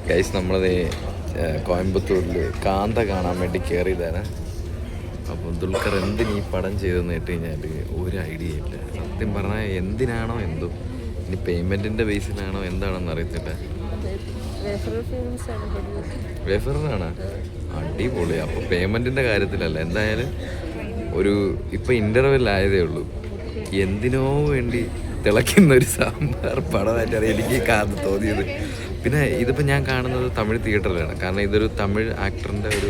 Guys നമ്മളത് കോയമ്പത്തൂരിൽ കാന്ത കാണാൻ വേണ്ടി കയറിയതാണ്. അപ്പോൾ ദുൽഖർ എന്തിന് ഈ പടം ചെയ്തെന്ന് കേട്ട് കഴിഞ്ഞാൽ ഒരു ഐഡിയ ഇല്ല. സത്യം പറഞ്ഞാൽ എന്തിനാണോ എന്തോ, ഇനി പേയ്മെൻറ്റിൻ്റെ ബേസിലാണോ എന്താണെന്ന് അറിയത്തില്ല. വേഫറിനാണ് അടിപൊളി. അപ്പോൾ പേയ്മെൻറ്റിൻ്റെ കാര്യത്തിലല്ല, എന്തായാലും ഒരു ഇപ്പം ഇൻ്റർവെല്ലായതേ ഉള്ളൂ. എന്തിനോ വേണ്ടി തിളയ്ക്കുന്ന ഒരു സാമ്പാർ പടമായിട്ടാണ് എനിക്ക് കാണാൻ തോന്നിയത്. പിന്നെ ഇതിപ്പോൾ ഞാൻ കാണുന്നത് തമിഴ് തിയേറ്ററിലാണ്, കാരണം ഇതൊരു തമിഴ് ആക്ടറിൻ്റെ ഒരു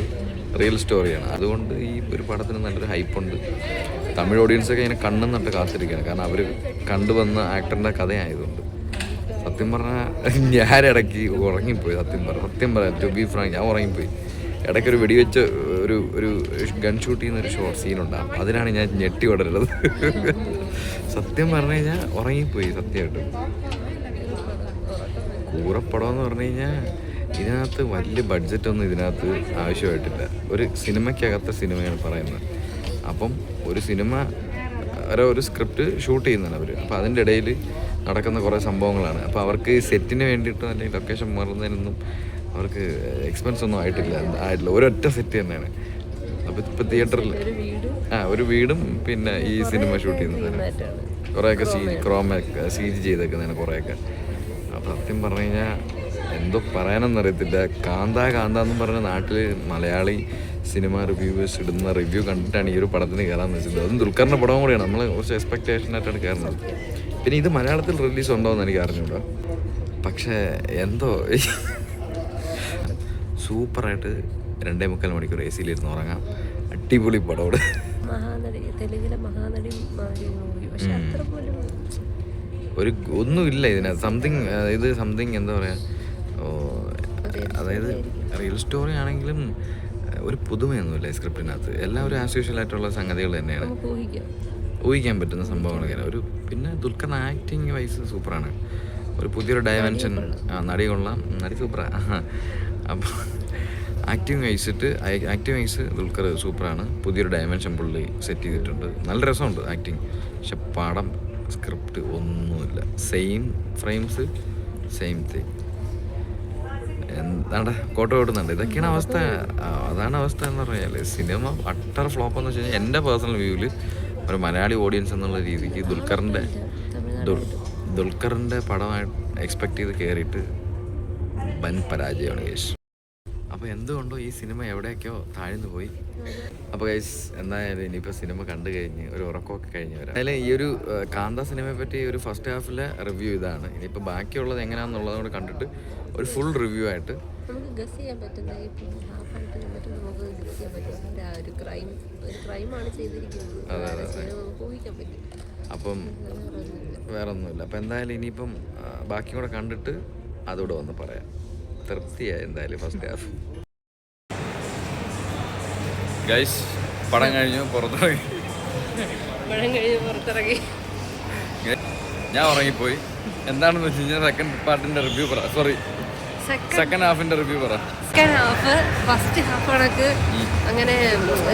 റിയൽ സ്റ്റോറിയാണ്. അതുകൊണ്ട് ഈ ഒരു പടത്തിന് നല്ലൊരു ഹൈപ്പുണ്ട്. തമിഴ് ഓഡിയൻസൊക്കെ ഇങ്ങനെ കണ്ണും നട്ട് കാത്തിരിക്കുകയാണ്, കാരണം അവർ കണ്ടുവന്ന ആക്ടറിൻ്റെ കഥയായതുകൊണ്ട്. സത്യം പറഞ്ഞാൽ ഞാനിടയ്ക്ക് ഉറങ്ങിപ്പോയി. സത്യം പറയാം, ടു ബി ഫ്രാങ്ക്, ഞാൻ ഉറങ്ങിപ്പോയി. ഇടയ്ക്കൊരു വെടിവെച്ച് ഒരു ഗൺ ഷൂട്ട് ചെയ്യുന്ന ഒരു ഷോർട്ട് സീനുണ്ടാകും, അതിനാണ് ഞാൻ ഞെട്ടി ഓടരുത്. സത്യം പറഞ്ഞു കഴിഞ്ഞാൽ ഉറങ്ങിപ്പോയി സത്യമായിട്ടും. കൂറപ്പടം എന്ന് പറഞ്ഞു കഴിഞ്ഞാൽ ഇതിനകത്ത് വലിയ ബഡ്ജറ്റൊന്നും ഇതിനകത്ത് ആവശ്യമായിട്ടില്ല. ഒരു സിനിമയ്ക്കകത്തെ സിനിമയാണ് പറയുന്നത്. അപ്പം ഒരു സിനിമ ഒരു സ്ക്രിപ്റ്റ് ഷൂട്ട് ചെയ്യുന്നതാണ് അവർ. അപ്പോൾ അതിൻ്റെ ഇടയിൽ നടക്കുന്ന കുറേ സംഭവങ്ങളാണ്. അപ്പോൾ അവർക്ക് സെറ്റിന് വേണ്ടിയിട്ടോ അല്ലെങ്കിൽ ലൊക്കേഷൻ മാറുന്നതിനൊന്നും അവർക്ക് എക്സ്പെൻസ് ഒന്നും ആയിട്ടില്ല. ഒരൊറ്റ സെറ്റ് തന്നെയാണ്. അപ്പോൾ ഇപ്പോൾ തിയേറ്ററിൽ ഒരു വീടും പിന്നെ ഈ സിനിമ ഷൂട്ട് ചെയ്യുന്നതാണ്. കുറേയൊക്കെ CG ചെയ്തേക്കുന്നതാണ് കുറേയൊക്കെ. അപ്പോൾ സത്യം പറഞ്ഞു കഴിഞ്ഞാൽ എന്തോ പറയാനെന്നറിയത്തില്ല. കാന്ത എന്നും പറഞ്ഞ നാട്ടിൽ മലയാളി സിനിമ റിവ്യൂവേഴ്സ് ഇടുന്ന റിവ്യൂ കണ്ടിട്ടാണ് ഈ ഒരു പടത്തിന് കയറാമെന്ന് വെച്ചത്. അതും ദുൽഖറിൻ്റെ പടവും കൂടിയാണ്. നമ്മൾ കുറച്ച് എക്സ്പെക്റ്റേഷനായിട്ടാണ് കയറുന്നത്. പിന്നെ ഇത് മലയാളത്തിൽ റിലീസ് ഉണ്ടോ എന്ന് എനിക്ക് അറിഞ്ഞൂടാ. പക്ഷേ എന്തോ സൂപ്പറായിട്ട് 2.25 മണിക്കൂർ AC-ലിരുന്ന് ഉറങ്ങാം. അടിപൊളി പടോട്. ഒരു ഒന്നുമില്ല ഇതിനകത്ത്. സംതിങ് എന്താ പറയുക, അതായത് റിയൽ സ്റ്റോറി ആണെങ്കിലും ഒരു പുതുമയൊന്നുമില്ല ഈ സ്ക്രിപ്റ്റിനകത്ത്. എല്ലാം ഒരു ആസ് യൂഷ്വൽ ആയിട്ടുള്ള സംഗതികൾ തന്നെയാണ്, ഊഹിക്കാൻ പറ്റുന്ന സംഭവങ്ങളൊക്കെ. പിന്നെ ദുൽഖർ ആക്ടിങ് വൈസ് സൂപ്പറാണ്. ഒരു പുതിയൊരു ഡയമെൻഷൻ. നടി സൂപ്പറാണ്. അപ്പോൾ ആക്ടിങ് വൈസ് ദുൽഖർ സൂപ്പറാണ്. പുതിയൊരു ഡയമെൻഷൻ പുള്ളി സെറ്റ് ചെയ്തിട്ടുണ്ട്. നല്ല രസമുണ്ട് ആക്ടിങ്. പക്ഷെ പടം സ്ക്രിപ്റ്റ് ഒന്നുമില്ല. Same frames, same thing. എന്താ കോട്ട ഓടുന്നുണ്ട്. ഇതൊക്കെയാണ് അവസ്ഥ. അതാണ് അവസ്ഥ എന്ന് പറഞ്ഞാൽ സിനിമ അട്ടർ ഫ്ലോപ്പ് എന്ന് വെച്ച് കഴിഞ്ഞാൽ എൻ്റെ പേഴ്സണൽ വ്യൂവിൽ ഒരു മലയാളി ഓഡിയൻസ് എന്നുള്ള രീതിക്ക് ദുൽഖറിൻ്റെ പടമായിട്ട് എക്സ്പെക്റ്റ് ചെയ്ത് കയറിയിട്ട് വൻ പരാജയമാണ് ഗൈസ്. അപ്പോൾ എന്തുകൊണ്ടോ ഈ സിനിമ എവിടെയൊക്കെയോ താഴ്ന്നു പോയി. അപ്പോൾ ഗൈസ് എന്തായാലും ഇനിയിപ്പോൾ സിനിമ കണ്ടു കഴിഞ്ഞ് ഒരു ഉറക്കമൊക്കെ കഴിഞ്ഞ് വരാം. അതിൽ ഈ ഒരു കാന്ത സിനിമയെ പറ്റി ഒരു ഫസ്റ്റ് ഹാഫിലെ റിവ്യൂ ഇതാണ്. ഇനിയിപ്പോൾ ബാക്കിയുള്ളത് എങ്ങനെയാണെന്നുള്ളത് കൂടെ കണ്ടിട്ട് ഒരു ഫുൾ റിവ്യൂ ആയിട്ട് അപ്പം വേറെ ഒന്നുമില്ല. അപ്പം എന്തായാലും ഇനിയിപ്പം ബാക്കി കൂടെ കണ്ടിട്ട് അതോടെ വന്ന് പറയാം. തൃപ്തിയായി എന്തായാലും ഫസ്റ്റ് ഹാഫ്. ഗൈസ് പടം കഴിഞ്ഞു പുറത്തിറങ്ങി. ഞാൻ ഉറങ്ങിപ്പോയി. എന്താണെന്ന് വെച്ച് കഴിഞ്ഞാൽ സെക്കൻഡ് പാർട്ടിന്റെ റിവ്യൂ പറ. സെക്കൻഡ് ഹാഫിന്റെ റിവ്യൂ പറ. സെക്കൻഡ് ഹാഫ് ഫസ്റ്റ് ഹാഫ് കണക്ക് അങ്ങനെ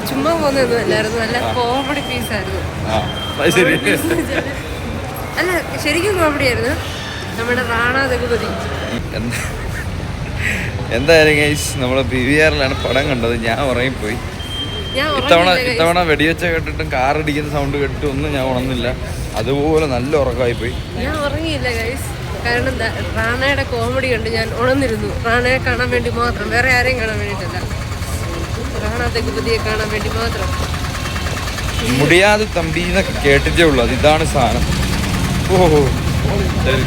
ചുമ്മാ പോകുന്നൊന്നും അല്ലായിരുന്നു. നല്ല കോമഡി പീസായിരുന്നു. അല്ല ശരിക്കും കോമഡി ആയിരുന്നു. നമ്മുടെ റാണ രഘുപതി. എന്തായാലും ഗൈസ് നമ്മൾ PVR-ലാണ് പടം കണ്ടത്. ഞാൻ ഉറങ്ങിപ്പോയി. ഇത്തവണ വെടിവെച്ച കേട്ടിട്ടും കാറടിക്കുന്ന സൗണ്ട് കേട്ടിട്ട് ഒന്നും ഞാൻ ഉണർന്നില്ല. അതുപോലെ നല്ല ഉറക്കമായി പോയി. ഞാൻ ഉറങ്ങിയില്ല ഗൈസ്, കാരണം റാണയുടെ കോമഡി കണ്ട് ഞാൻ ഉണർന്നിരുന്നു. റാണയെ കാണാൻ വേണ്ടി മാത്രം, വേറെ ആരെയും കാണാൻ വേണ്ടിയിട്ടല്ല. റാണ രഘുപതിയെ കാണാൻ വേണ്ടി മാത്രം. മുടിയാതെ തമ്പി എന്നൊക്കെ കേട്ടിട്ടേ ഉള്ളൂ. ഇതാണ് സാധനം. ഓഹോ ശരി.